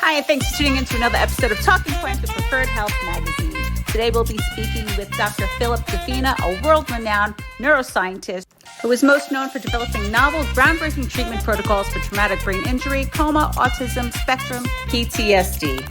Hi, and thanks for tuning in to another episode of Talking Points with Preferred Health Magazine. Today we'll be speaking with Dr. Philip DeFina, a world-renowned neuroscientist who is most known for developing novel, groundbreaking treatment protocols for traumatic brain injury, coma, autism spectrum, PTSD.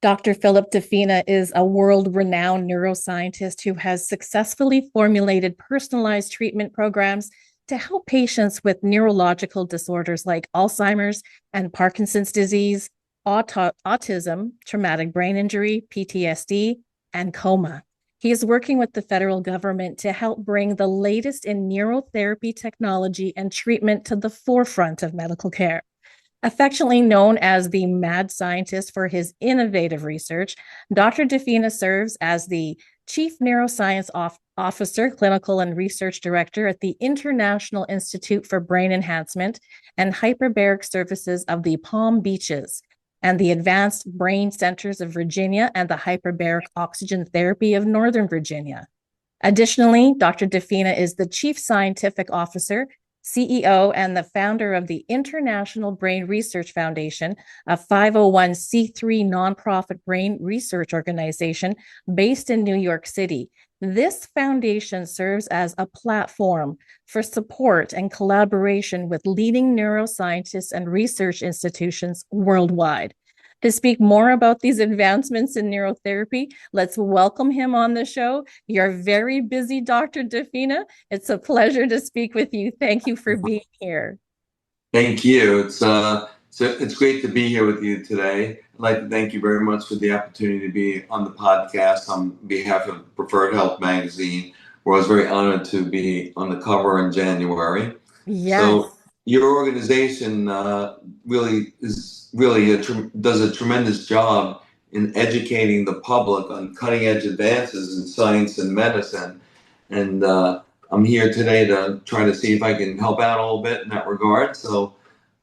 Dr. Philip DeFina is a world-renowned neuroscientist who has successfully formulated personalized treatment programs to help patients with neurological disorders like Alzheimer's and Parkinson's disease, autism, traumatic brain injury, PTSD, and coma. He is working with the federal government to help bring the latest in neurotherapy technology and treatment to the forefront of medical care. Affectionately known as the mad scientist for his innovative research, Dr. DeFina serves as the Chief Neuroscience Officer, Clinical and Research Director at the International Institute for Brain Enhancement and Hyperbaric Services of the Palm Beaches and the Advanced Brain Centers of Virginia and the Hyperbaric Oxygen Therapy of Northern Virginia. Additionally, Dr. DeFina is the Chief Scientific Officer, CEO, and the founder of the International Brain Research Foundation, a 501c3 nonprofit brain research organization based in New York City. This foundation serves as a platform for support and collaboration with leading neuroscientists and research institutions worldwide. To speak more about these advancements in neurotherapy, let's welcome him on the show. You're very busy, Dr. DeFina. It's a pleasure to speak with you. Thank you for being here. Thank you. It's great to be here with you today. I'd like to thank you very much for the opportunity to be on the podcast on behalf of Preferred Health Magazine, where I was very honored to be on the cover in January. Yes. So your organization really does a tremendous job in educating the public on cutting edge advances in science and medicine. And I'm here today to try to see if I can help out a little bit in that regard. So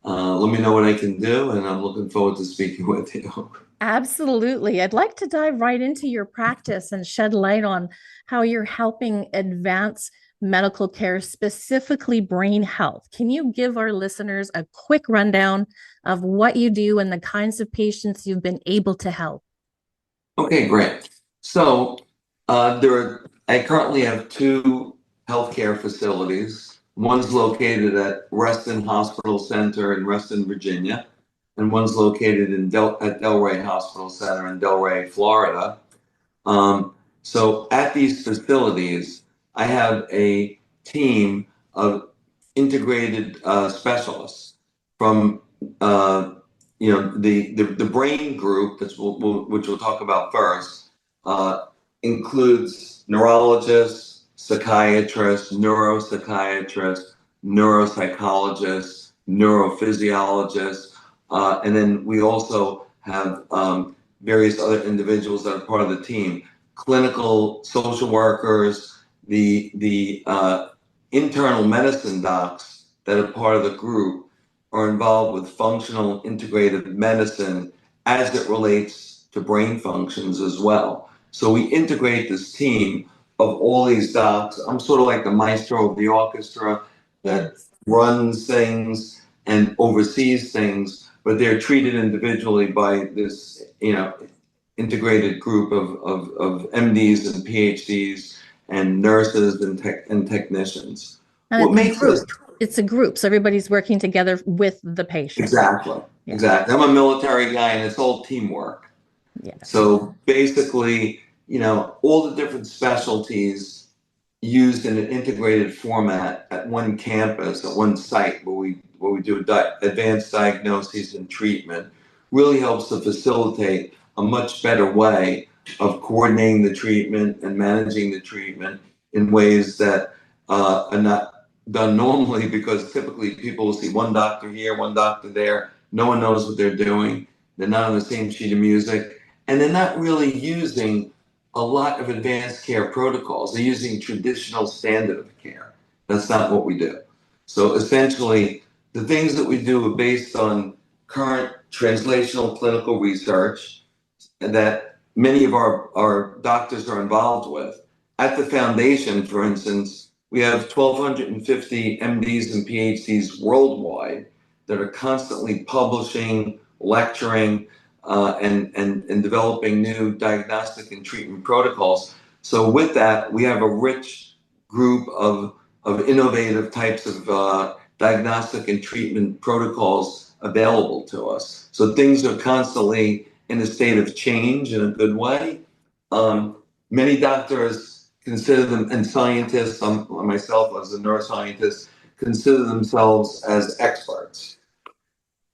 let me know what I can do, and I'm looking forward to speaking with you. Absolutely. I'd like to dive right into your practice and shed light on how you're helping advance medical care, specifically brain health. Can you give our listeners a quick rundown of what you do and the kinds of patients you've been able to help? Okay, great. So I currently have two healthcare facilities. One's located at Reston Hospital Center in Reston, Virginia, and one's located at Delray Hospital Center in Delray, Florida. So at these facilities, I have a team of integrated specialists from the brain group, which we'll talk about first, includes neurologists, psychiatrists, neuropsychiatrists, neuropsychologists, neurophysiologists, and then we also have various other individuals that are part of the team. Clinical social workers, the internal medicine docs that are part of the group are involved with functional integrative medicine as it relates to brain functions as well. So we integrate this team of all these docs. I'm sort of like the maestro of the orchestra that runs things and oversees things, but they're treated individually by this, integrated group of MDs and PhDs and nurses and technicians. And what makes it's a group, so everybody's working together with the patient. Exactly. Yeah. Exactly. I'm a military guy, and it's all teamwork. Yeah. So basically, all the different specialties used in an integrated format at one campus, at one site where we do advanced diagnoses and treatment really helps to facilitate a much better way of coordinating the treatment and managing the treatment in ways that are not done normally, because typically people will see one doctor here, one doctor there. No one knows what they're doing. They're not on the same sheet of music, and they're not really using a lot of advanced care protocols. They're using traditional standard of care. That's not what we do. So essentially, the things that we do are based on current translational clinical research that many of our doctors are involved with. At the foundation, for instance, we have 1,250 MDs and PhDs worldwide that are constantly publishing, lecturing, and developing new diagnostic and treatment protocols. So with that, we have a rich group of innovative types of diagnostic and treatment protocols available to us. So things are constantly in a state of change in a good way. Many doctors consider them, and scientists, myself as a neuroscientist, consider themselves as experts.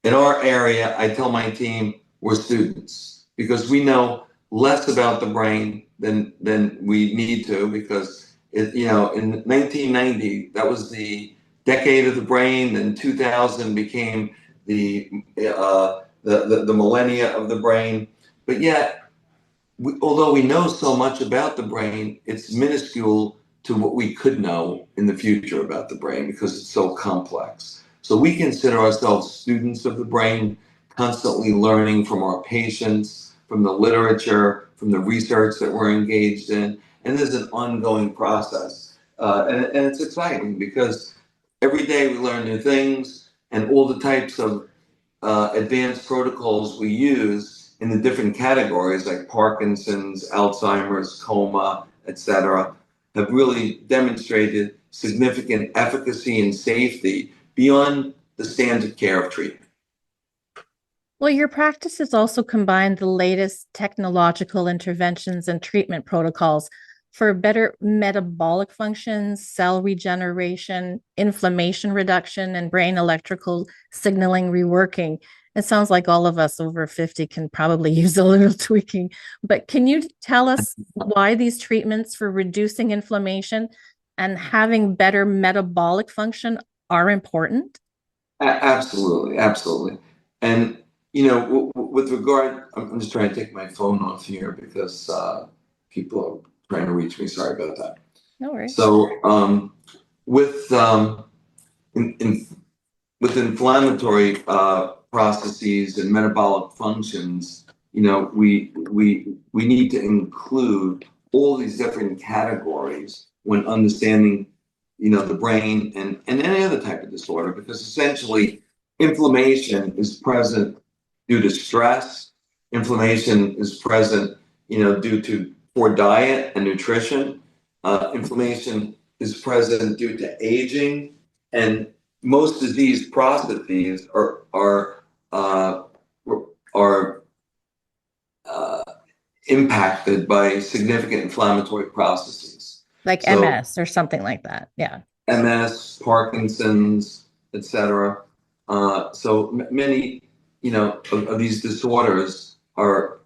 In our area, I tell my team we're students because we know less about the brain than we need to, because in 1990 that was the decade of the brain, then 2000 became the millennia of the brain. But yet, although we know so much about the brain, it's minuscule to what we could know in the future about the brain because it's so complex. So we consider ourselves students of the brain, constantly learning from our patients, from the literature, from the research that we're engaged in. And this is an ongoing process. And it's exciting because every day we learn new things, and all the types of advanced protocols we use in the different categories like Parkinson's, Alzheimer's, coma, etc., have really demonstrated significant efficacy and safety beyond the standard care of treatment. Well, your practices also combine the latest technological interventions and treatment protocols for better metabolic functions, cell regeneration, inflammation reduction, and brain electrical signaling reworking. It sounds like all of us over 50 can probably use a little tweaking, but can you tell us why these treatments for reducing inflammation and having better metabolic function are important? Absolutely, absolutely. And, with regard, I'm just trying to take my phone off here because people are trying to reach me. Sorry about that. No worries. So with with inflammatory processes and metabolic functions, we need to include all these different categories when understanding, the brain and any other type of disorder, because essentially inflammation is present due to stress. Inflammation is present, due to poor diet and nutrition. Inflammation is present due to aging, and most disease processes are impacted by significant inflammatory processes, like MS or something like that. Yeah. MS, Parkinson's, etc. Many, of these disorders are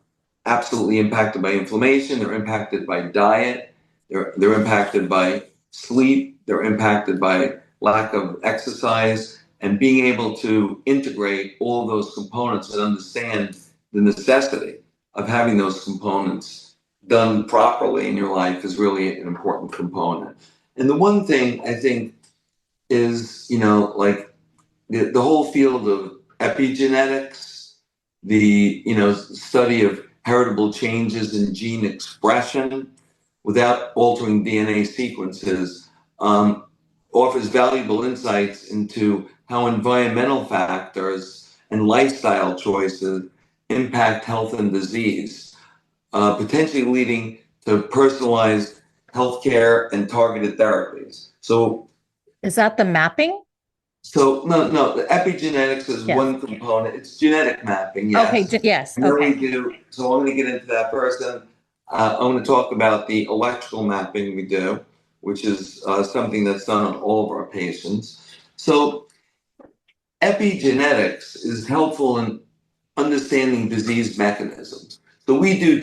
absolutely impacted by inflammation. They're impacted by diet. They're impacted by sleep. They're impacted by lack of exercise, and being able to integrate all of those components and understand the necessity of having those components done properly in your life is really an important component. And the one thing I think is, like the whole field of epigenetics, the, study of heritable changes in gene expression without altering DNA sequences, offers valuable insights into how environmental factors and lifestyle choices impact health and disease, potentially leading to personalized healthcare and targeted therapies. So, is that the mapping? So no, the epigenetics is one component. It's genetic mapping, yes. Okay, yes. And then okay. we do, so I'm going to get into that first. And I'm going to talk about the electrical mapping we do, which is something that's done on all of our patients. So epigenetics is helpful in understanding disease mechanisms. So we do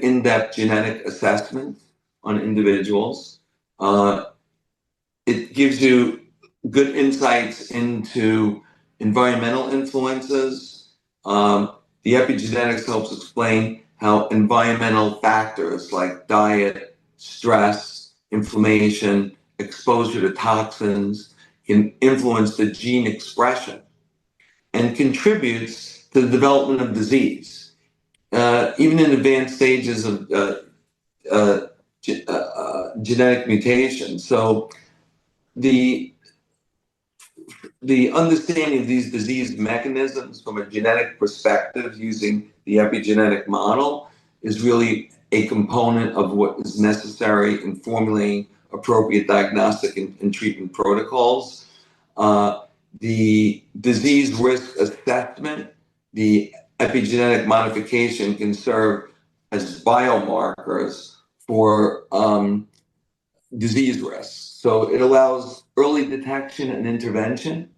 in-depth genetic assessments on individuals. It gives you good insights into environmental influences. The epigenetics helps explain how environmental factors like diet, stress, inflammation, exposure to toxins can influence the gene expression and contributes to the development of disease, even in advanced stages of genetic mutation. So the the understanding of these disease mechanisms from a genetic perspective using the epigenetic model is really a component of what is necessary in formulating appropriate diagnostic and treatment protocols. The disease risk assessment, the epigenetic modification can serve as biomarkers for disease risk. So it allows early detection and intervention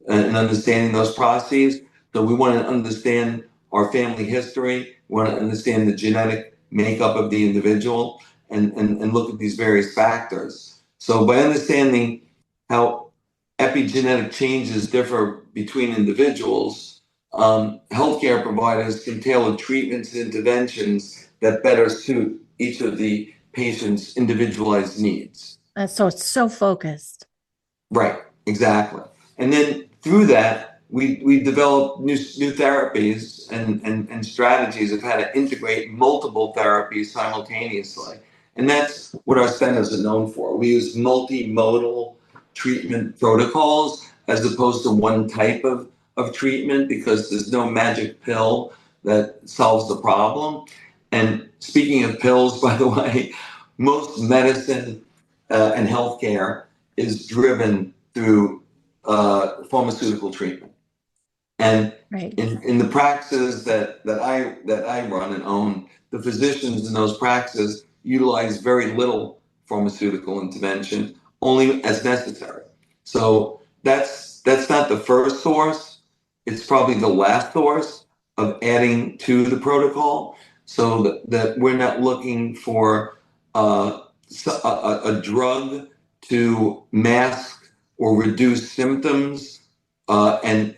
and understanding those processes. So we want to understand our family history, we want to understand the genetic makeup of the individual and look at these various factors. So by understanding how epigenetic changes differ between individuals, healthcare providers can tailor treatments and interventions that better suit each of the patient's individualized needs. So it's so focused. Right, exactly. And then through that, we developed new therapies and strategies of how to integrate multiple therapies simultaneously. And that's what our centers are known for. We use multimodal treatment protocols as opposed to one type of treatment because there's no magic pill that solves the problem. And speaking of pills, by the way, most medicine and healthcare is driven through pharmaceutical treatment. And Right. in the practices that I run and own, the physicians in those practices utilize very little pharmaceutical intervention, only as necessary. So that's not the first source. It's probably the last source of adding to the protocol, so that we're not looking for a drug to mask or reduce symptoms, and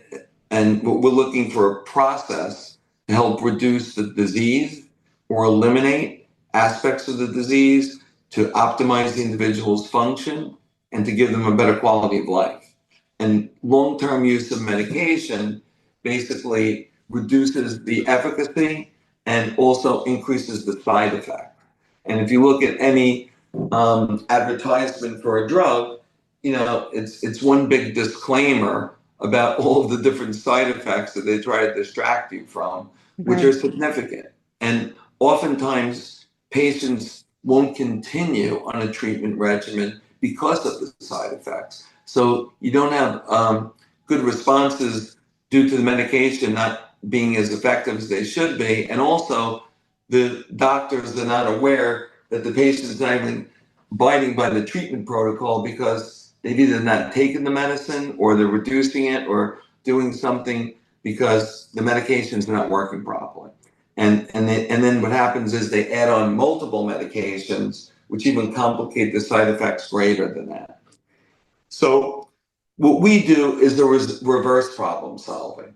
we're looking for a process to help reduce the disease or eliminate aspects of the disease to optimize the individual's function and to give them a better quality of life. And long-term use of medication basically reduces the efficacy and also increases the side effect. And if you look at any advertisement for a drug, it's one big disclaimer about all of the different side effects that they try to distract you from, which are significant. And oftentimes patients won't continue on a treatment regimen because of the side effects. So you don't have good responses due to the medication not being as effective as they should be. And also the doctors are not aware that the patient's not even abiding by the treatment protocol because they've either not taken the medicine or they're reducing it or doing something because the medication's not working properly. And then what happens is they add on multiple medications, which even complicate the side effects greater than that. So what we do is there was reverse problem solving.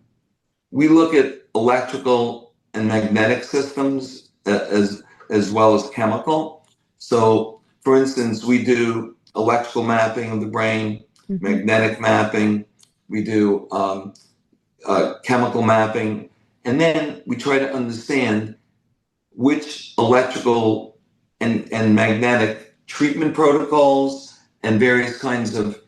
We look at electrical and magnetic systems as well as chemical. So for instance, we do electrical mapping of the brain, magnetic mapping, we do chemical mapping, and then we try to understand which electrical and magnetic treatment protocols and various kinds of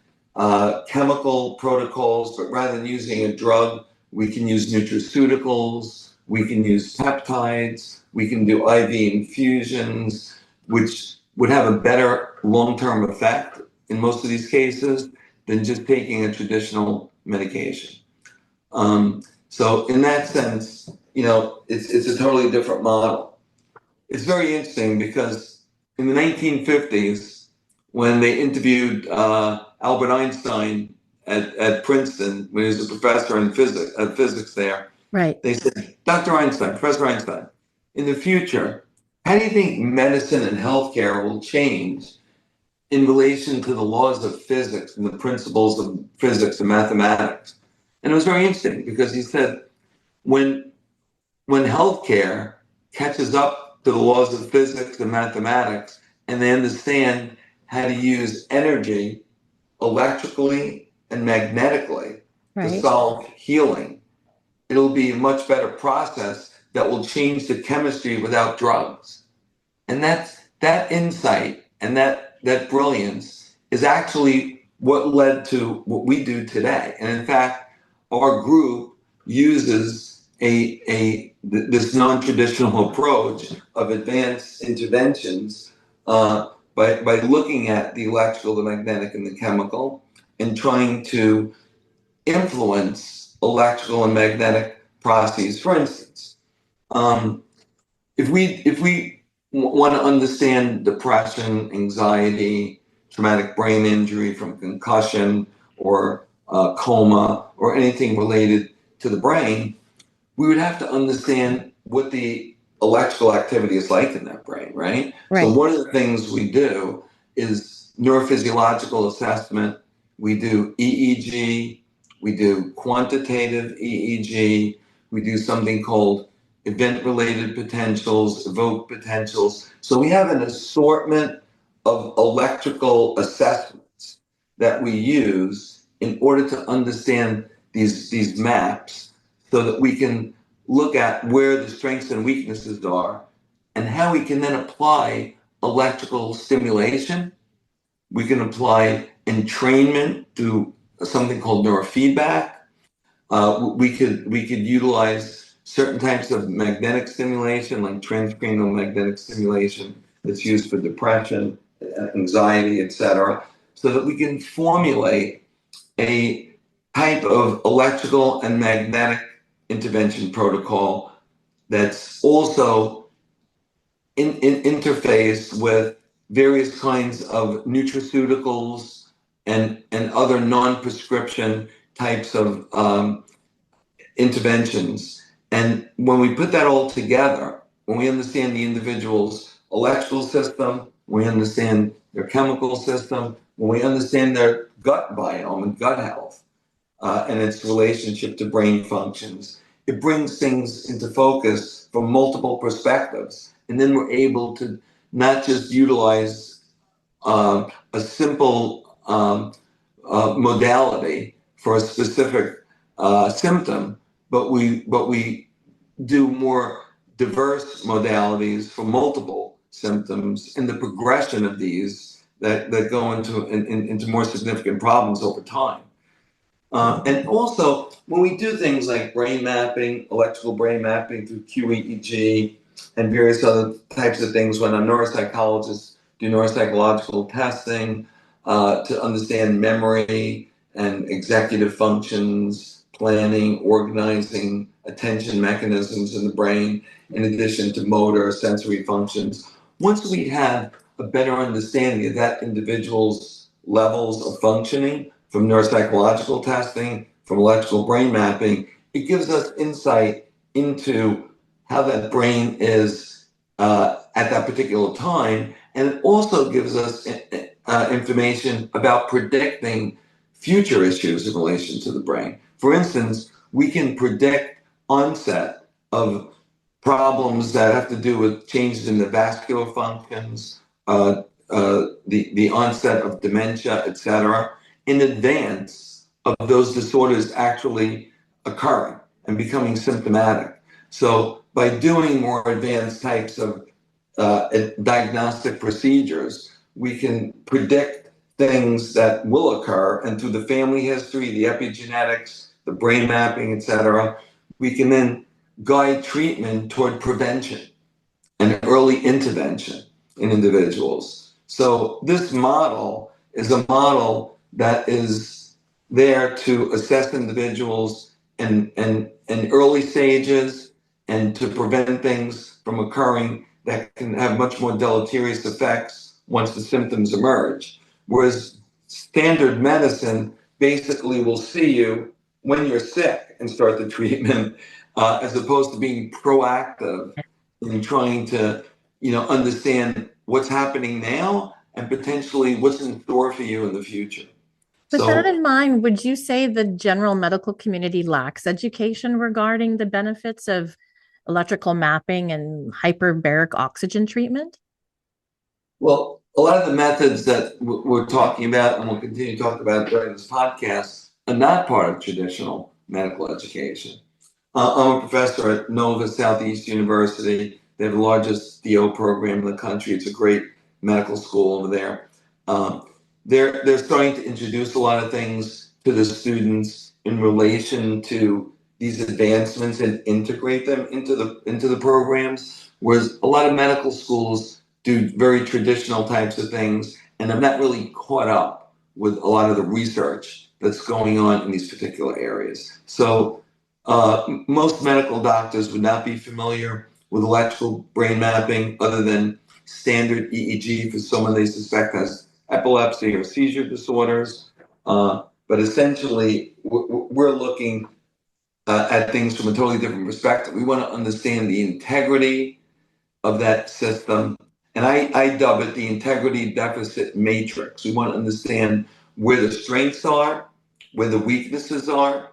chemical protocols, but rather than using a drug, we can use nutraceuticals, we can use peptides, we can do IV infusions, which would have a better long-term effect in most of these cases than just taking a traditional medication. So in that sense, it's a totally different model. It's very interesting because in the 1950s, when they interviewed Albert Einstein at Princeton, when he was a professor in physics there, they said, Dr. Einstein, Professor Einstein, in the future, how do you think medicine and healthcare will change in relation to the laws of physics and the principles of physics and mathematics? And it was very interesting because he said, when healthcare catches up to the laws of physics and mathematics and they understand how to use energy electrically and magnetically to solve healing, it'll be a much better process that will change the chemistry without drugs. And that insight and that brilliance is actually what led to what we do today. And in fact, our group uses this non-traditional approach of advanced interventions by looking at the electrical, the magnetic, and the chemical, and trying to influence electrical and magnetic processes. For instance, if we want to understand depression, anxiety, traumatic brain injury from concussion or coma or anything related to the brain, we would have to understand what the electrical activity is like in that brain, right? So one of the things we do is neurophysiological assessment. We do EEG, we do quantitative EEG, we do something called event-related potentials, evoked potentials. So we have an assortment of electrical assessments that we use in order to understand these maps, so that we can look at where the strengths and weaknesses are and how we can then apply electrical stimulation. We can apply entrainment through something called neurofeedback. We could utilize certain types of magnetic stimulation, like transcranial magnetic stimulation that's used for depression, anxiety, etc., so that we can formulate a type of electrical and magnetic intervention protocol that's also in interface with various kinds of nutraceuticals and other non-prescription types of interventions. And when we put that all together, when we understand the individual's electrical system, we understand their chemical system, when we understand their gut biome and gut health, and its relationship to brain functions, it brings things into focus from multiple perspectives. And then we're able to not just utilize a simple modality for a specific symptom, but we do more diverse modalities for multiple symptoms, and the progression of these that go into more significant problems over time. And also, when we do things like brain mapping, electrical brain mapping through QEEG, and various other types of things, when a neuropsychologist do neuropsychological testing to understand memory and executive functions, planning, organizing, attention mechanisms in the brain, in addition to motor, sensory functions. Once we have a better understanding of that individual's levels of functioning, from neuropsychological testing, from electrical brain mapping, it gives us insight into how that brain is at that particular time. And it also gives us information about predicting future issues in relation to the brain. For instance, we can predict onset of problems that have to do with changes in the vascular functions, the onset of dementia, etc., in advance of those disorders actually occurring and becoming symptomatic. So by doing more advanced types of diagnostic procedures, we can predict things that will occur, and through the family history, the epigenetics, the brain mapping, etc., we can then guide treatment toward prevention and early intervention in individuals. So this model is a model that is there to assess individuals in early stages and to prevent things from occurring that can have much more deleterious effects once the symptoms emerge. Whereas standard medicine basically will see you when you're sick and start the treatment, as opposed to being proactive in trying to, understand what's happening now and potentially what's in store for you in the future. With that in mind, would you say the general medical community lacks education regarding the benefits of electrical mapping and hyperbaric oxygen treatment? Well, a lot of the methods that we're talking about and we'll continue to talk about during this podcast are not part of traditional medical education. I'm a professor at Nova Southeast University. They have the largest DO program in the country. It's a great medical school over there. they're starting to introduce a lot of things to the students in relation to these advancements and integrate them into the programs. Whereas a lot of medical schools do very traditional types of things and have not really caught up with a lot of the research that's going on in these particular areas. So most medical doctors would not be familiar with electrical brain mapping other than standard EEG for someone they suspect has epilepsy or seizure disorders. But essentially, we're looking at things from a totally different perspective. We want to understand the integrity of that system. And I dub it the integrity deficit matrix. We want to understand where the strengths are, where the weaknesses are,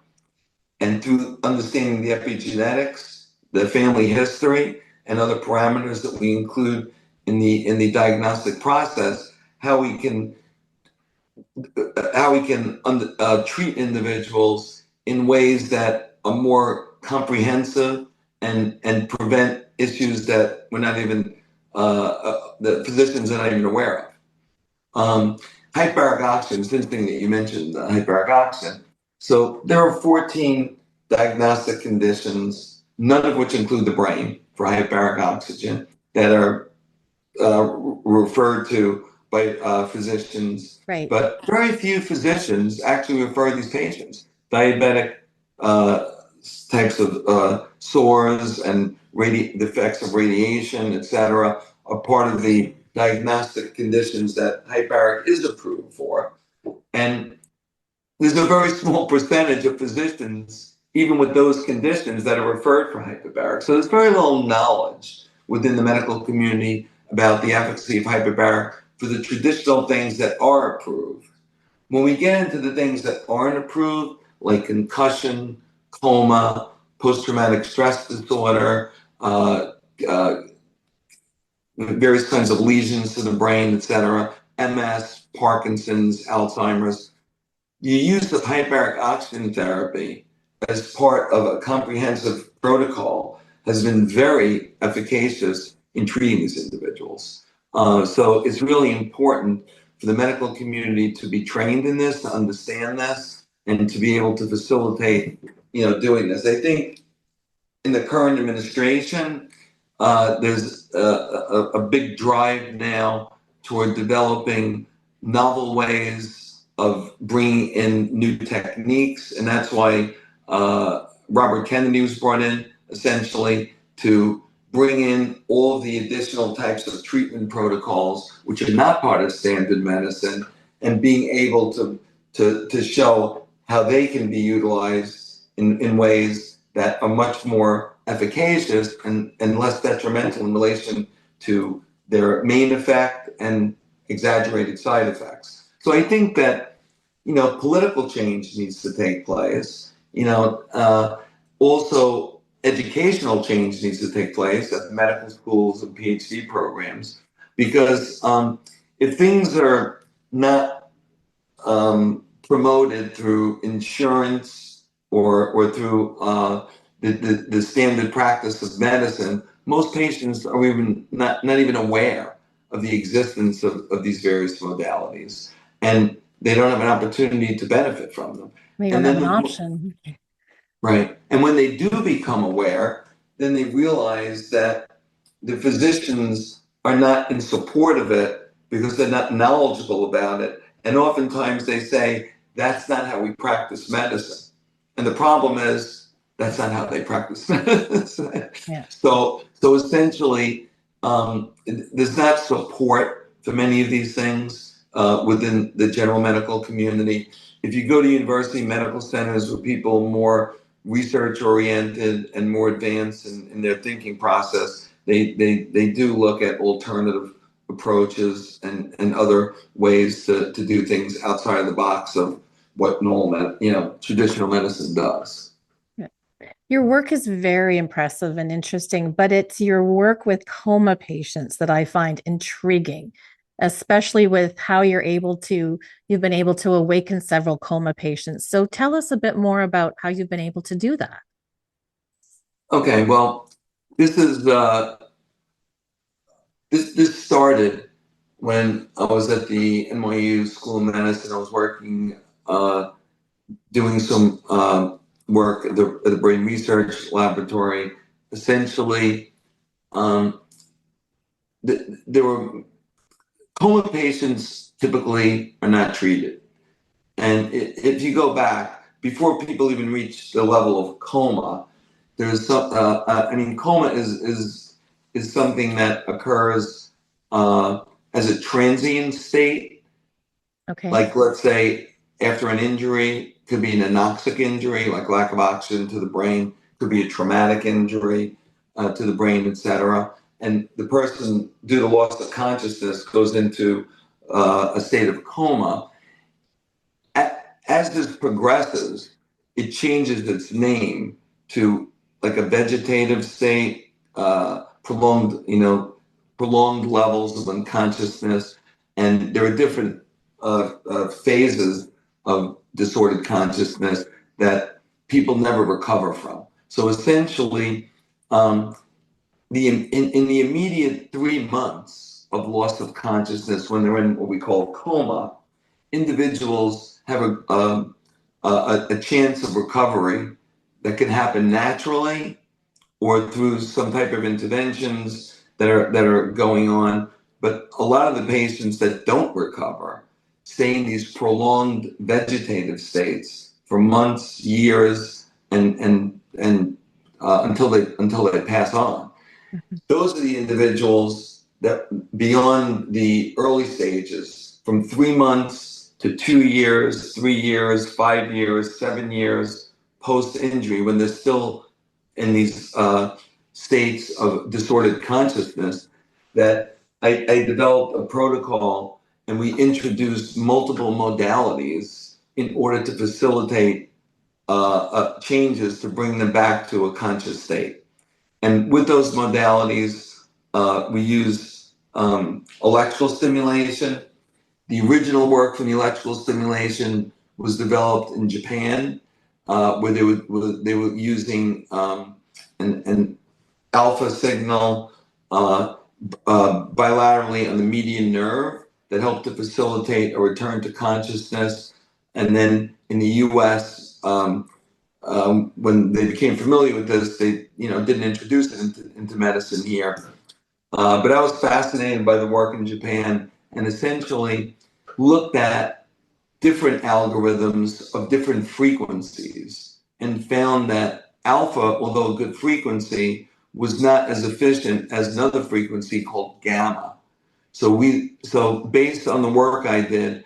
and through understanding the epigenetics, the family history, and other parameters that we include in the diagnostic process, how we can treat individuals in ways that are more comprehensive and prevent issues that we're not even the physicians are not even aware of. Hyperbaric oxygen, it's interesting that you mentioned hyperbaric oxygen. So there are 14 diagnostic conditions, none of which include the brain for hyperbaric oxygen, that are referred to by physicians. Right. But very few physicians actually refer these patients. Diabetic types of sores and the effects of radiation, et cetera, are part of the diagnostic conditions that hyperbaric is approved for. And there's a very small percentage of physicians, even with those conditions, that are referred for hyperbaric. So there's very little knowledge within the medical community about the efficacy of hyperbaric for the traditional things that are approved. When we get into the things that aren't approved, like concussion, coma, post-traumatic stress disorder, various kinds of lesions to the brain, et cetera, MS, Parkinson's, Alzheimer's, the use of hyperbaric oxygen therapy as part of a comprehensive protocol has been very efficacious in treating these individuals. So it's really important for the medical community to be trained in this, to understand this, and to be able to facilitate, doing this. I think in the current administration, there's a big drive now toward developing novel ways of bringing in new techniques, and that's why Robert Kennedy was brought in, essentially, to bring in all of the additional types of treatment protocols, which are not part of standard medicine, and being able to show how they can be utilized in ways that are much more efficacious and less detrimental in relation to their main effect and exaggerated side effects. So I think that, political change needs to take place. Also educational change needs to take place at medical schools and PhD programs, because if things are not promoted through insurance or through the standard practice of medicine, most patients are even not even aware of the existence of these various modalities, and they don't have an opportunity to benefit from them. They don't have an option. Right. And when they do become aware, then they realize that the physicians are not in support of it because they're not knowledgeable about it. And oftentimes they say, that's not how we practice medicine. And the problem is, that's not how they practice medicine. Yeah. So essentially, there's not support for many of these things within the general medical community. If you go to university medical centers where people are more research oriented and more advanced in their thinking process, they do look at alternative approaches and other ways to do things outside of the box of what normal, traditional medicine does. Your work is very impressive and interesting, but it's your work with coma patients that I find intriguing, especially with how you've been able to awaken several coma patients. So tell us a bit more about how you've been able to do that. Okay, well, this started when I was at the NYU School of Medicine, I was working, doing some work at the Brain Research Laboratory. Essentially, there were coma patients typically are not treated. And if you go back, before people even reach the level of coma, there's some, coma is something that occurs as a transient state. Okay. Like, let's say after an injury, could be an anoxic injury, like lack of oxygen to the brain, could be a traumatic injury to the brain, etc. And the person, due to loss of consciousness, goes into a state of coma. As this progresses, it changes its name to like a vegetative state, prolonged levels of unconsciousness, and there are different phases of disordered consciousness that people never recover from. So essentially, in the immediate 3 months of loss of consciousness, when they're in what we call coma, individuals have a chance of recovery that can happen naturally or through some type of interventions that are going on. But a lot of the patients that don't recover stay in these prolonged vegetative states for months, years, and until they pass on. Those are the individuals that beyond the early stages, from 3 months to 2 years, 3 years, 5 years, 7 years post injury, when they're still in these states of disordered consciousness, that I developed a protocol and we introduced multiple modalities in order to facilitate changes to bring them back to a conscious state. And with those modalities, we use electrical stimulation. The original work from the electrical stimulation was developed in Japan, where they were using an alpha signal bilaterally on the median nerve that helped to facilitate a return to consciousness. And then in the U.S., when they became familiar with this, they didn't introduce it into medicine here. But I was fascinated by the work in Japan and essentially looked at different algorithms of different frequencies and found that alpha, although a good frequency, was not as efficient as another frequency called gamma. So based on the work I did,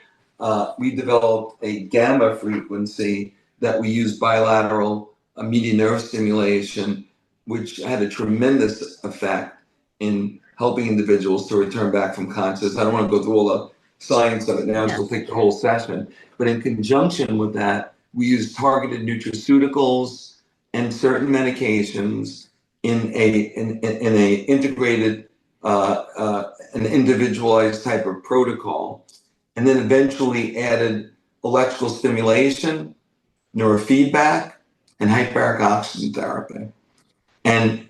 we developed a gamma frequency that we use bilateral median nerve stimulation, which had a tremendous effect in helping individuals to return back from consciousness. I don't want to go through all the science of it now, so we'll take the whole session. But in conjunction with that, we use targeted nutraceuticals and certain medications in a integrated, an individualized type of protocol, and then eventually added electrical stimulation, neurofeedback, and hyperbaric oxygen therapy. And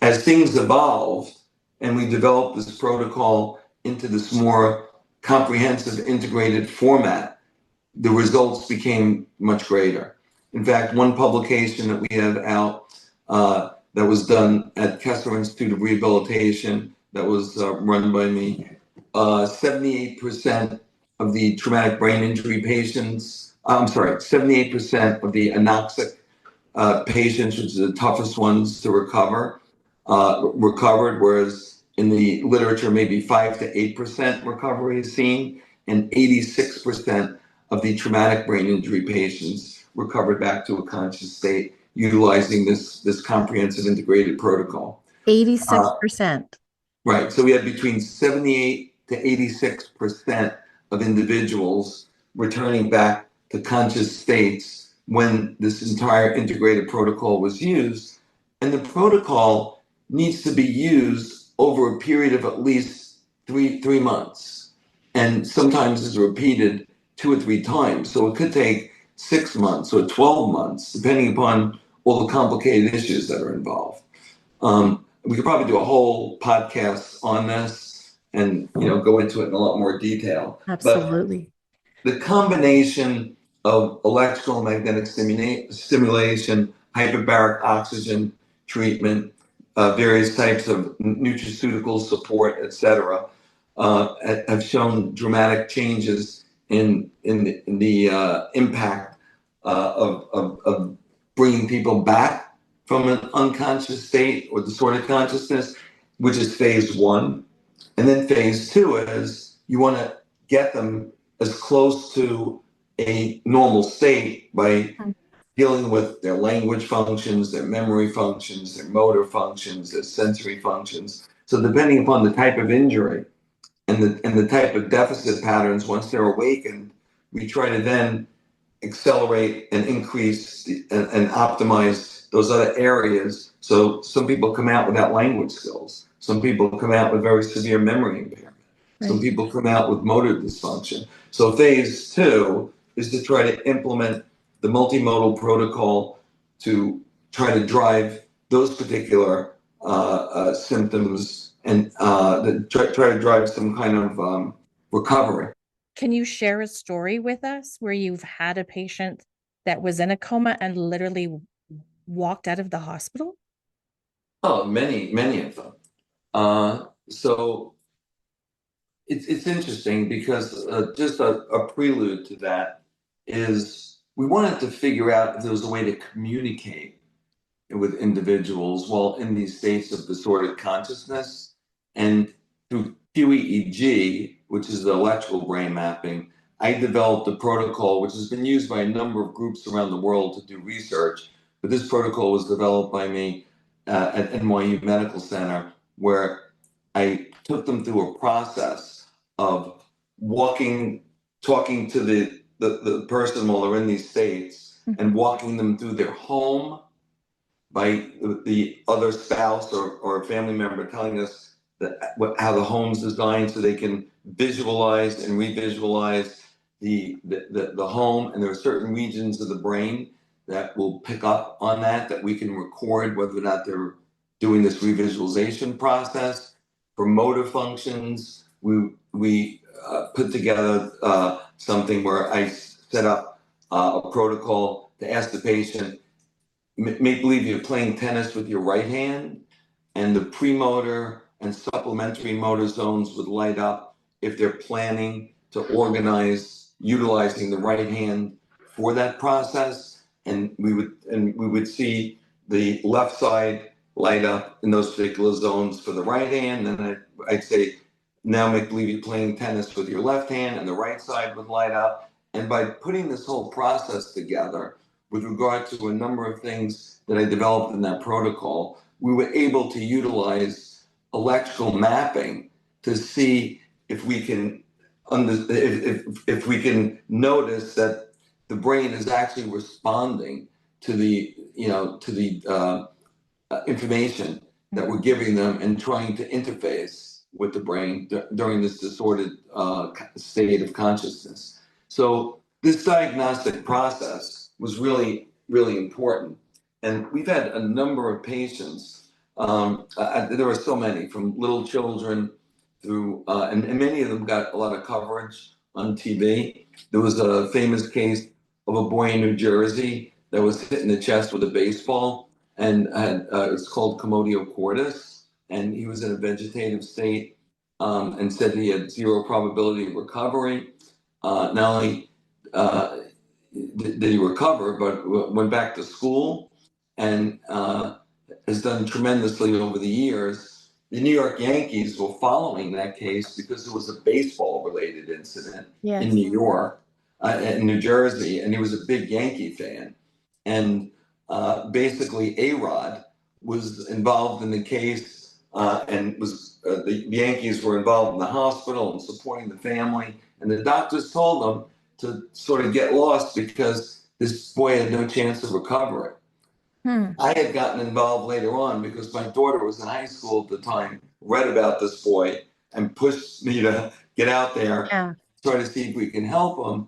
as things evolved and we developed this protocol into this more comprehensive integrated format, the results became much greater. In fact, one publication that we have out that was done at Kessler Institute of Rehabilitation that was run by me, 78% of the traumatic brain injury patients, 78% of the anoxic patients, which are the toughest ones to recover, recovered, whereas in the literature, maybe 5 to 8% recovery is seen, and 86% of the traumatic brain injury patients recovered back to a conscious state utilizing this comprehensive integrated protocol. 86%. Right. So we had between 78 to 86% of individuals returning back to conscious states when this entire integrated protocol was used. And the protocol needs to be used over a period of at least three months. And sometimes is repeated 2 or 3 times. So it could take 6 months or 12 months, depending upon all the complicated issues that are involved. We could probably do a whole podcast on this and go into it in a lot more detail. Absolutely. But the combination of electrical and magnetic stimulation, hyperbaric oxygen treatment, various types of nutraceutical support, etc., have shown dramatic changes in the impact of bringing people back from an unconscious state or disordered consciousness, which is phase one. And then phase two is you want to get them as close to a normal state by dealing with their language functions, their memory functions, their motor functions, their sensory functions. So depending upon the type of injury and the type of deficit patterns, once they're awakened, we try to then accelerate and increase and optimize those other areas. So some people come out without language skills. Some people come out with very severe memory impairment. Right. Some people come out with motor dysfunction. So phase two is to try to implement the multimodal protocol to try to drive those particular symptoms and try to drive some kind of recovery. Can you share a story with us where you've had a patient that was in a coma and literally walked out of the hospital? Oh, many of them. So it's interesting because just a prelude to that is we wanted to figure out if there was a way to communicate with individuals while in these states of disordered consciousness. And through QEEG, which is the electrical brain mapping, I developed a protocol which has been used by a number of groups around the world to do research. But this protocol was developed by me at NYU Medical Center, where I took them through a process of talking to the person while they're in these states and walking them through their home by the other spouse or family member telling us how the home's designed so they can visualize and revisualize the home. And there are certain regions of the brain that will pick up on that we can record whether or not they're doing this revisualization process. For motor functions, we put together something where I set up a protocol to ask the patient, make believe you're playing tennis with your right hand, and the premotor and supplementary motor zones would light up if they're planning to organize utilizing the right hand for that process. And we would see the left side light up in those particular zones for the right hand. And I'd say, now make believe you're playing tennis with your left hand, and the right side would light up. And by putting this whole process together with regard to a number of things that I developed in that protocol, we were able to utilize electrical mapping to see if we can if we can notice that the brain is actually responding to the information that we're giving them and trying to interface with the brain during this disordered state of consciousness. So this diagnostic process was really, really important. And we've had a number of patients. There were so many, from little children through, and many of them got a lot of coverage on TV. There was a famous case of a boy in New Jersey that was hit in the chest with a baseball, and it's called commotio cordis, and he was in a vegetative state, and said he had zero probability of recovery. Not only did he recover, but went back to school and has done tremendously over the years. The New York Yankees were following that case because it was a baseball-related incident in New York, in New Jersey, and he was a big Yankee fan. And basically, A-Rod was involved in the case, and was the Yankees were involved in the hospital and supporting the family. And the doctors told them to sort of get lost because this boy had no chance of recovery. I had gotten involved later on because my daughter was in high school at the time, read about this boy, and pushed me to get out there, try to see if we can help him.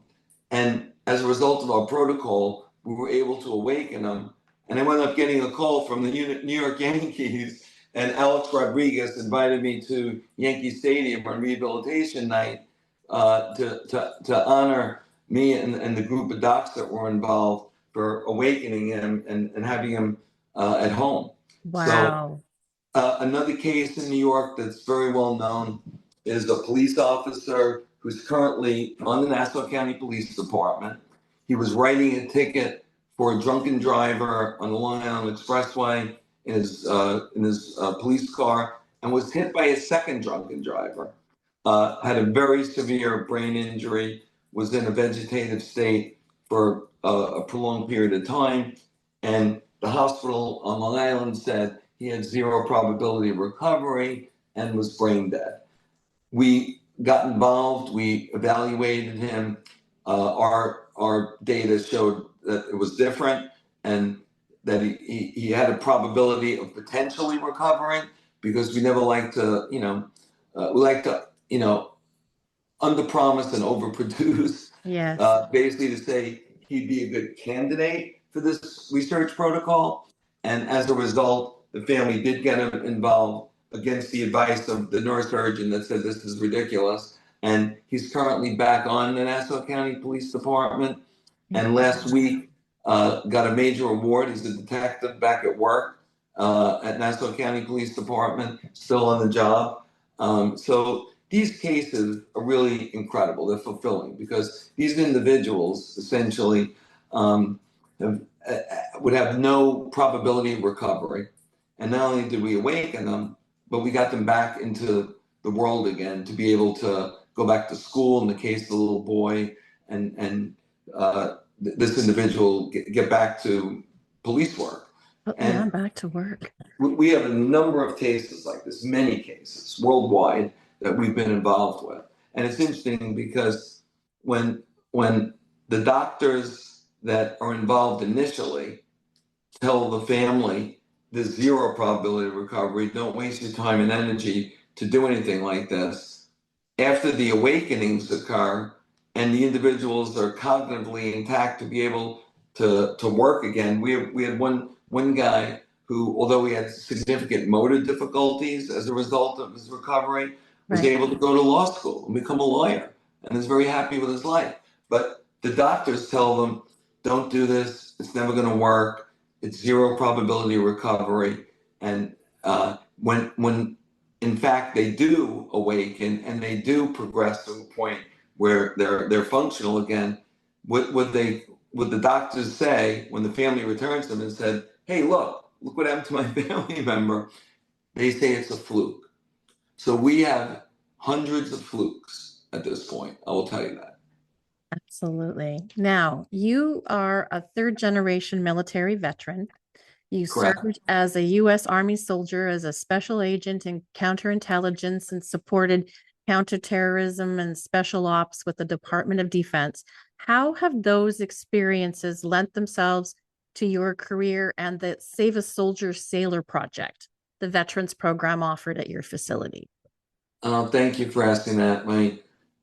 And as a result of our protocol, we were able to awaken him. And I wound up getting a call from the New York Yankees, and Alex Rodriguez invited me to Yankee Stadium on rehabilitation night to honor me and the group of docs that were involved for awakening him and having him at home. Wow. So another case in New York that's very well known is a police officer who's currently on the Nassau County Police Department. He was writing a ticket for a drunken driver on the Long Island Expressway in his police car and was hit by a second drunken driver. Had a very severe brain injury, was in a vegetative state for a prolonged period of time, and the hospital on Long Island said he had zero probability of recovery and was brain dead. We got involved, we evaluated him. Our data showed that it was different and that he had a probability of potentially recovering, because we never like to, we like to, underpromise and overproduce. Yes. Basically to say he'd be a good candidate for this research protocol. And as a result, the family did get him involved against the advice of the neurosurgeon that said this is ridiculous. And he's currently back on the Nassau County Police Department. And last week got a major award. He's a detective back at work at Nassau County Police Department, still on the job. So these cases are really incredible. They're fulfilling because these individuals essentially would have no probability of recovery. And not only did we awaken them, but we got them back into the world again to be able to go back to school in the case of the little boy, and this individual get back to police work. And back to work. We have a number of cases like this, many cases worldwide that we've been involved with. And it's interesting because when the doctors that are involved initially tell the family there's zero probability of recovery, don't waste your time and energy to do anything like this. After the awakenings occur and the individuals are cognitively intact to be able to work again. We had one guy who, although he had significant motor difficulties as a result of his recovery, was able to go to law school and become a lawyer and is very happy with his life. But the doctors tell them, don't do this, it's never going to work, it's zero probability of recovery. And when in fact they do awaken and they do progress to a point where they're functional again, what the doctors say when the family returns them and said, hey, look what happened to my family member, they say it's a fluke. So we have hundreds of flukes at this point, I will tell you that. Absolutely. Now, you are a third-generation military veteran. You Correct. served as a U.S. Army soldier, as a special agent in counterintelligence, and supported counterterrorism and special ops with the Department of Defense. How have those experiences lent themselves to your career and the Save a Soldier Sailor project, the veterans program offered at your facility? Thank you for asking that.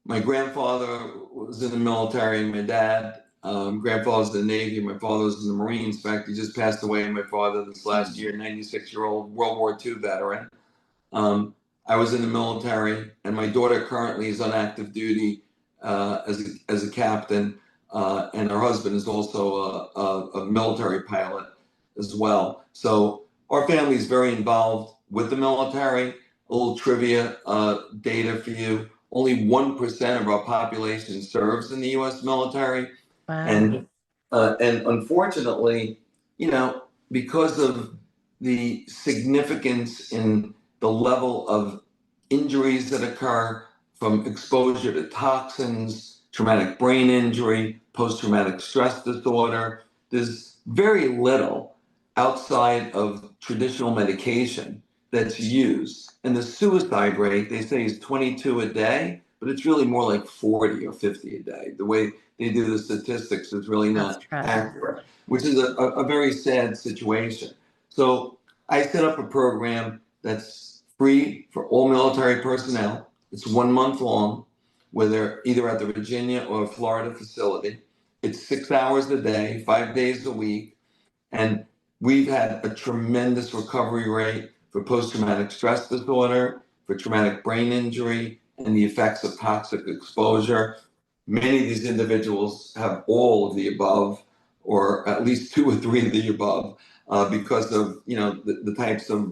My grandfather was in the military. My dad, grandfather's in the Navy. My father was in the Marines. In fact, he just passed away. My father this last year, 96-year-old World War II veteran. I was in the military, and my daughter currently is on active duty as a captain, and her husband is also a military pilot as well. So our family is very involved with the military. A little trivia data for you. Only 1% of our population serves in the U.S. military. Wow. And unfortunately, because of the significance in the level of injuries that occur from exposure to toxins, traumatic brain injury, post-traumatic stress disorder, there's very little outside of traditional medication that's used. And the suicide rate, they say, is 22 a day, but it's really more like 40 or 50 a day. The way they do the statistics is really not accurate, which is a very sad situation. So I set up a program that's free for all military personnel. It's 1 month long, where they're either at the Virginia or Florida facility. It's 6 hours a day, 5 days a week. And we've had a tremendous recovery rate for post-traumatic stress disorder, for traumatic brain injury, and the effects of toxic exposure. Many of these individuals have all of the above, or at least two or three of the above, because of the types of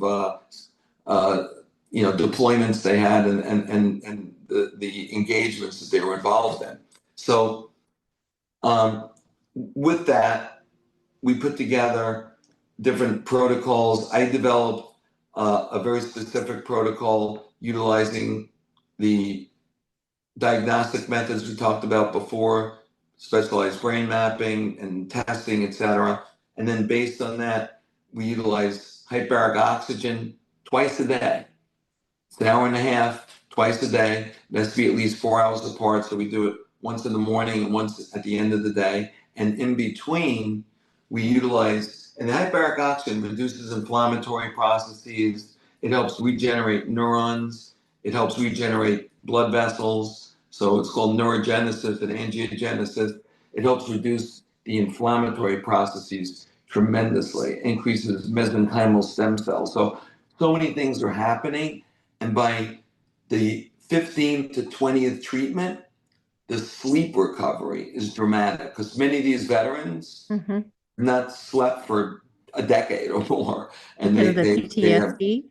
deployments they had and the engagements that they were involved in. So with that, we put together different protocols. I developed a very specific protocol utilizing the diagnostic methods we talked about before, specialized brain mapping and testing, et cetera. And then based on that, we utilize hyperbaric oxygen twice a day. It's an hour and a half, twice a day. It has to be at least 4 hours apart. So we do it once in the morning and once at the end of the day. And in between, we utilize, and the hyperbaric oxygen reduces inflammatory processes. It helps regenerate neurons. It helps regenerate blood vessels. So it's called neurogenesis and angiogenesis. It helps reduce the inflammatory processes tremendously, increases mesenchymal stem cells. So many things are happening. And by the 15th to 20th treatment, the sleep recovery is dramatic because many of these veterans not slept for a decade or more. And because of the PTSD?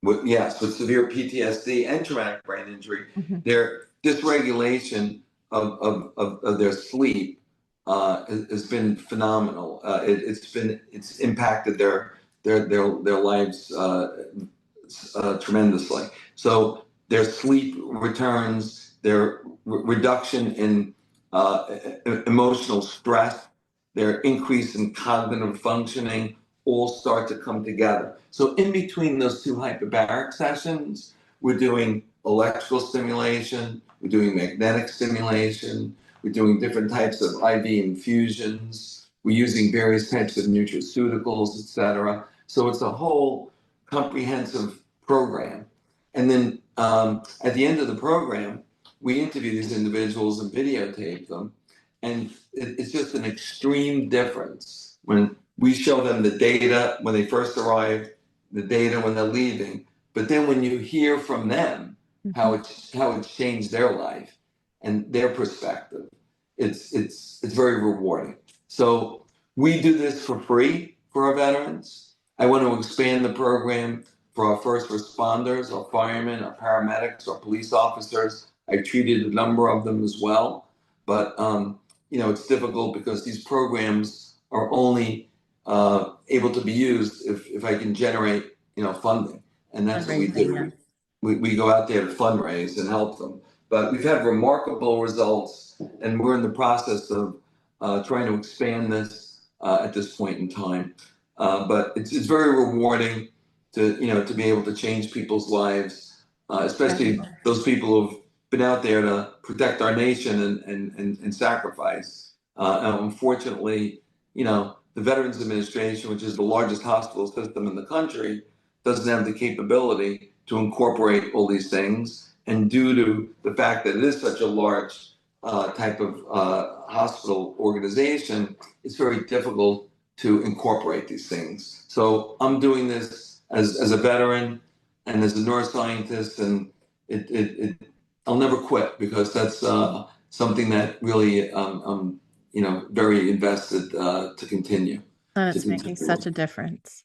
With severe PTSD and traumatic brain injury, their dysregulation of their sleep has been phenomenal. It's impacted their lives tremendously. So their sleep returns, their reduction in emotional stress, their increase in cognitive functioning all start to come together. So in between those two hyperbaric sessions, we're doing electrical stimulation, we're doing magnetic stimulation, we're doing different types of IV infusions, we're using various types of nutraceuticals, etc. So it's a whole comprehensive program. And then at the end of the program, we interview these individuals and videotape them. And it's just an extreme difference when we show them the data when they first arrive, the data when they're leaving. But then when you hear from them how it's changed their life and their perspective, it's very rewarding. So we do this for free for our veterans. I want to expand the program for our first responders, our firemen, our paramedics, our police officers. I've treated a number of them as well, but it's difficult because these programs are only able to be used if I can generate funding, and that's what we do. We go out there to fundraise and help them. But we've had remarkable results, and we're in the process of trying to expand this at this point in time. But it's very rewarding to be able to change people's lives, especially those people who've been out there to protect our nation and sacrifice. And unfortunately, the Veterans Administration, which is the largest hospital system in the country, doesn't have the capability to incorporate all these things. And due to the fact that it is such a large type of hospital organization, it's very difficult to incorporate these things. So I'm doing this as a veteran and as a neuroscientist, and I'll never quit because that's something that really I'm very invested to continue. It's making such a difference.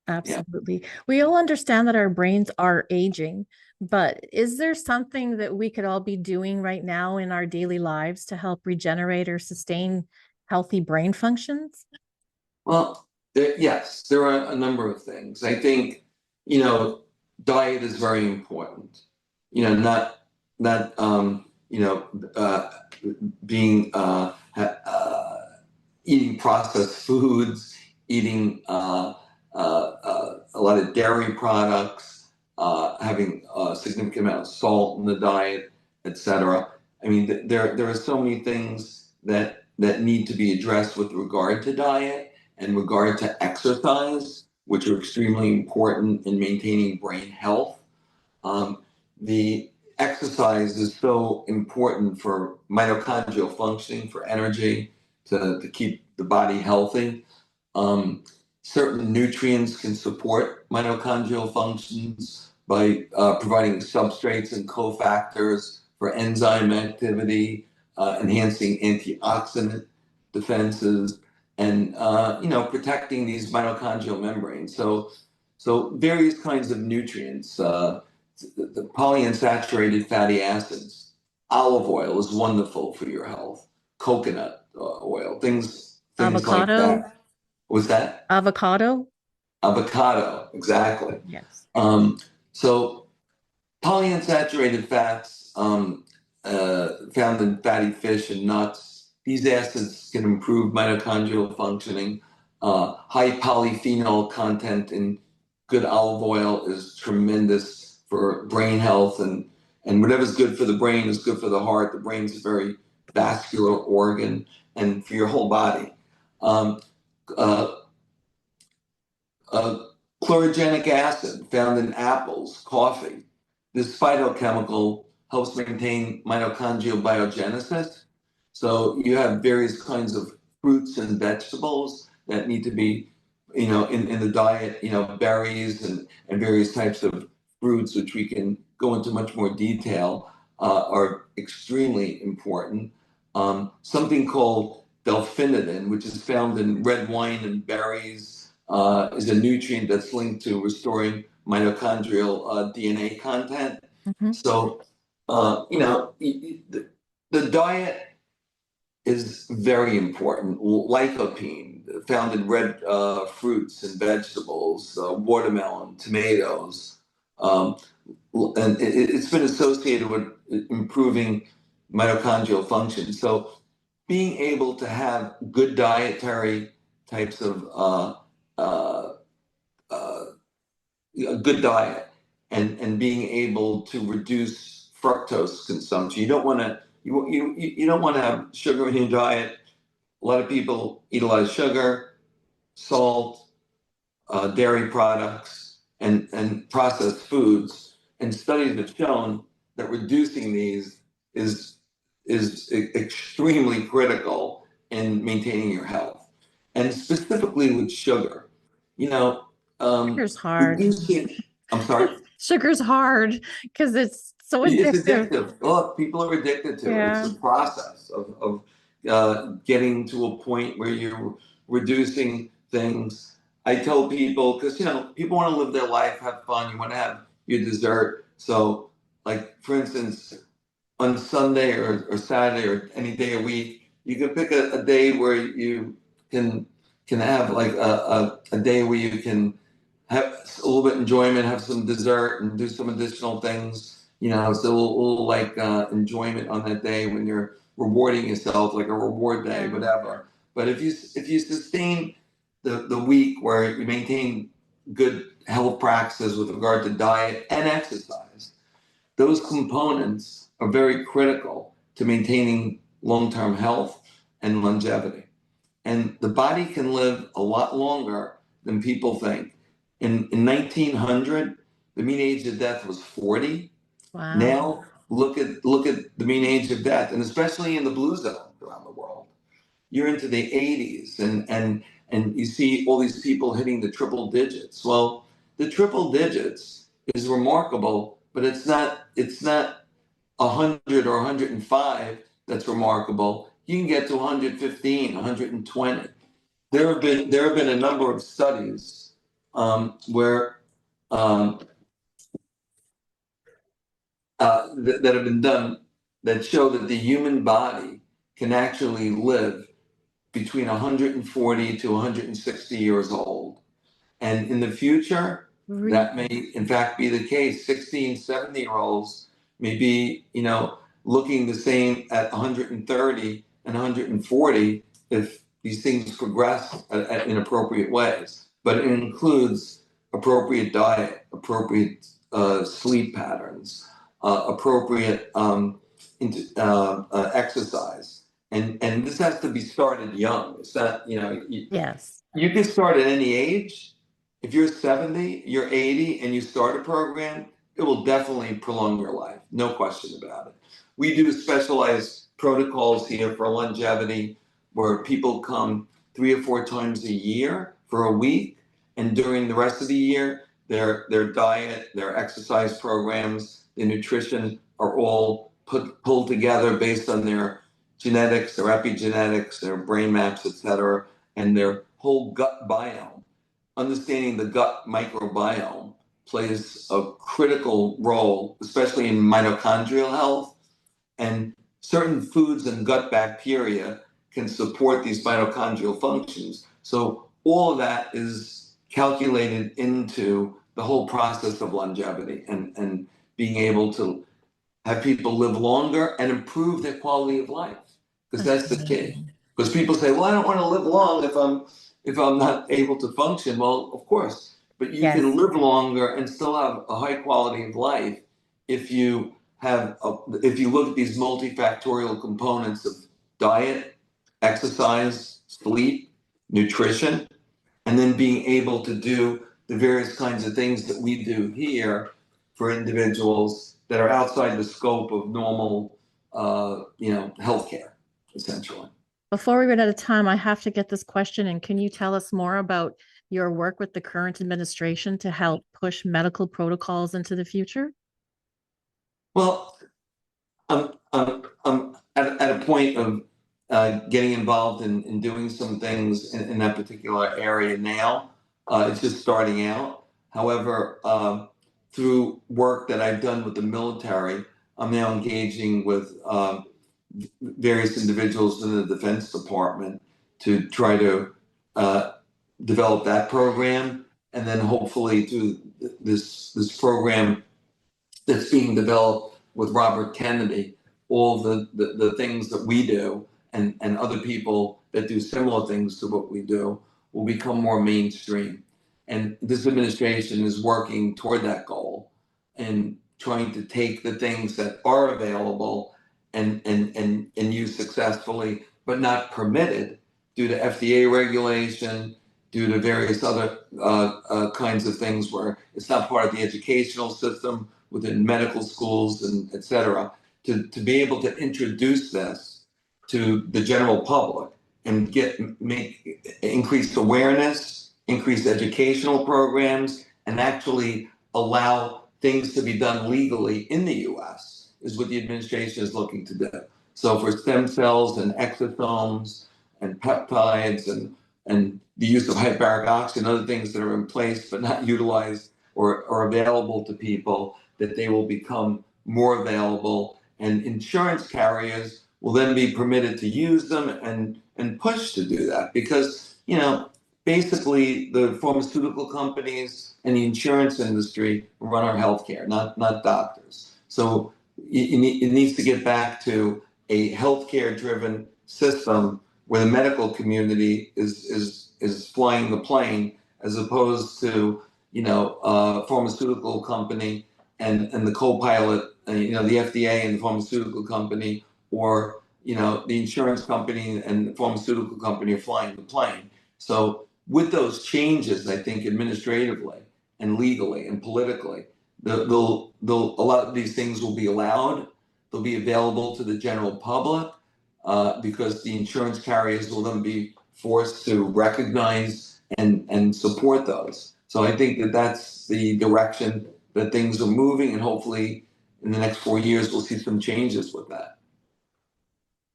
Absolutely. Yeah. We all understand that our brains are aging, but is there something that we could all be doing right now in our daily lives to help regenerate or sustain healthy brain functions? Well, yes, there are a number of things. I think, diet is very important. Not being eating processed foods, eating a lot of dairy products, having a significant amount of salt in the diet, etc. I mean, there are so many things that need to be addressed with regard to diet and regard to exercise, which are extremely important in maintaining brain health. The exercise is so important for mitochondrial functioning, for energy, to keep the body healthy. certain nutrients can support mitochondrial functions by providing substrates and cofactors for enzyme activity, enhancing antioxidant defenses, and protecting these mitochondrial membranes. So various kinds of nutrients, the polyunsaturated fatty acids, olive oil is wonderful for your health, coconut oil, things like Avocado. that. Was that? Avocado. Avocado, exactly. Yes. So polyunsaturated fats found in fatty fish and nuts, these acids can improve mitochondrial functioning. High polyphenol content in good olive oil is tremendous for brain health, and whatever's good for the brain is good for the heart. The brain's a very vascular organ, and for your whole body. Uh, Chlorogenic acid found in apples, coffee. This phytochemical helps maintain mitochondrial biogenesis. So you have various kinds of fruits and vegetables that need to be, in the diet, berries and various types of fruits, which we can go into much more detail, are extremely important. Something called delphinidin, which is found in red wine and berries, is a nutrient that's linked to restoring mitochondrial DNA content. Mm-hmm. So, the diet is very important. Lycopene, found in red fruits and vegetables, watermelon, tomatoes, and it's been associated with improving mitochondrial function. So, being able to have good dietary types of a good diet and being able to reduce fructose consumption. You don't want to you don't want to have sugar in your diet. A lot of people eat a lot of sugar, salt, dairy products, and processed foods. And studies have shown that reducing these is extremely critical in maintaining your health, and specifically with sugar. Sugar's hard. I'm sorry. Sugar's hard because it's so addictive. It's addictive. Look, people are addicted to it. Yeah. It's a process of getting to a point where you're reducing things. I tell people, because people want to live their life, have fun. You want to have your dessert. So, like for instance, on Sunday or Saturday or any day a week, you can pick a day where you can have like a day where you can have a little bit of enjoyment, have some dessert, and do some additional things. So a little like enjoyment on that day when you're rewarding yourself, like a reward day, whatever. But if you sustain the week where you maintain good health practices with regard to diet and exercise, those components are very critical to maintaining long-term health and longevity. And the body can live a lot longer than people think. In 1900, the mean age of death was 40. Wow. Now look at the mean age of death, and especially in the blue zone around the world, you're into the 80s, and you see all these people hitting the triple digits. Well, the triple digits is remarkable, but it's not 100 or 105 that's remarkable. You can get to 115, 120. There have been a number of studies where that have been done that show that the human body can actually live between 140 to 160 years old. And in the future, that may in fact be the case. 60 and 70-year-olds may be, looking the same at 130 and 140 if these things progress in appropriate ways. But it includes appropriate diet, appropriate sleep patterns, appropriate exercise, and this has to be started young. It's not, Yes. You can start at any age. If you're 70, you're 80, and you start a program, it will definitely prolong your life, no question about it. We do specialized protocols here for longevity, where people come 3 or 4 times a year for a week, And during the rest of the year, their diet, their exercise programs, their nutrition are all pulled together based on their genetics, their epigenetics, their brain maps, et cetera, and their whole gut biome. Understanding the gut microbiome plays a critical role, especially in mitochondrial health, and certain foods and gut bacteria can support these mitochondrial functions. So all of that is calculated into the whole process of longevity and being able to have people live longer and improve their quality of life, because that's the key. Because people say, well, I don't want to live long if I'm not able to function. Well, of course, but you can live longer and still have a high quality of life if you if you look at these multifactorial components of diet, exercise, sleep, nutrition, and then being able to do the various kinds of things that we do here for individuals that are outside the scope of normal, healthcare, essentially. Before we run out of time, I have to get this question in. Can you tell us more about your work with the current administration to help push medical protocols into the future? Well, I'm at a point of getting involved in doing some things in that particular area now. It's just starting out. However, through work that I've done with the military, I'm now engaging with various individuals in the Defense Department to try to develop that program, and then hopefully through this program that's being developed with Robert Kennedy, all the things that we do and other people that do similar things to what we do will become more mainstream. And this administration is working toward that goal and trying to take the things that are available and use successfully, but not permitted due to FDA regulation, due to various other kinds of things where it's not part of the educational system within medical schools and et cetera, to be able to introduce this to the general public and make increased awareness, increased educational programs, and actually allow things to be done legally in the US is what the administration is looking to do. So for stem cells and exosomes and peptides and the use of hyperbaric oxygen, other things that are in place but not utilized or available to people, that they will become more available, and insurance carriers will then be permitted to use them and push to do that, because basically the pharmaceutical companies and the insurance industry run our healthcare, not doctors. So it needs to get back to a healthcare driven system where the medical community is flying the plane, as opposed to pharmaceutical company and the co-pilot, the FDA and the pharmaceutical company, or the insurance company and the pharmaceutical company are flying the plane. So with those changes, I think administratively and legally and politically, a lot of these things will be allowed. They'll be available to the general public because the insurance carriers will then be forced to recognize and support those. So I think that that's the direction that things are moving, and hopefully in the next 4 years we'll see some changes with that.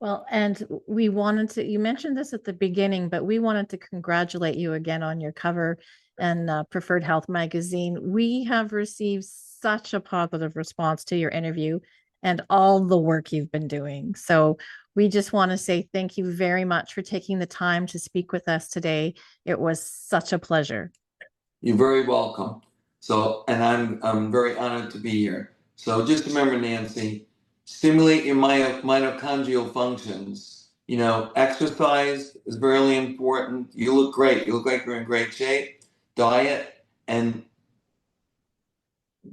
Well, and we wanted to, you mentioned this at the beginning, but we wanted to congratulate you again on your cover in Preferred Health magazine. We have received such a positive response to your interview and all the work you've been doing. So we just want to say thank you very much for taking the time to speak with us today. It was such a pleasure. You're very welcome. So, and I'm very honored to be here. So just remember, Nancy, stimulate your mitochondrial functions. Exercise is really important. You look great. You look like you're in great shape. Diet, and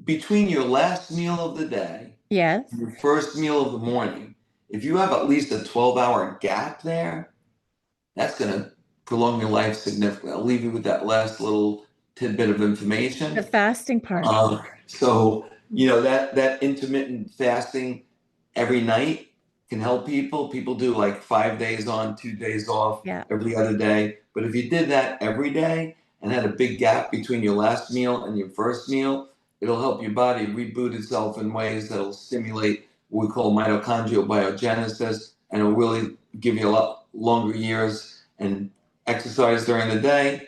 between your last meal of the day, yes, and your first meal of the morning, if you have at least a 12-hour gap there, that's going to prolong your life significantly. I'll leave you with that last little tidbit of information. the fasting part. So that intermittent fasting every night can help people. People do like 5 days on, 2 days off, Yeah. every other day. But if you did that every day and had a big gap between your last meal and your first meal, it'll help your body reboot itself in ways that'll stimulate what we call mitochondrial biogenesis, and it'll really give you a lot longer years. And exercise during the day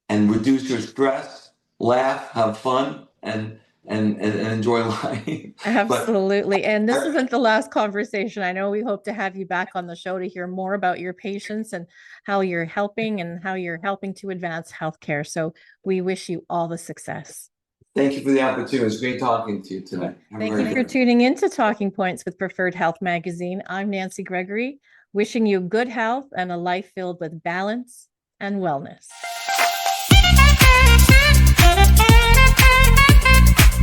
and reduce your stress, laugh, have fun, and enjoy life. Absolutely. And this isn't the last conversation. I know we hope to have you back on the show to hear more about your patients and how you're helping to advance healthcare. So we wish you all the success. Thank you for the opportunity. It's great talking to you today. Thank you for tuning in to Talking Points with Preferred Health Magazine. I'm Nancy Gregory, wishing you good health and a life filled with balance and wellness.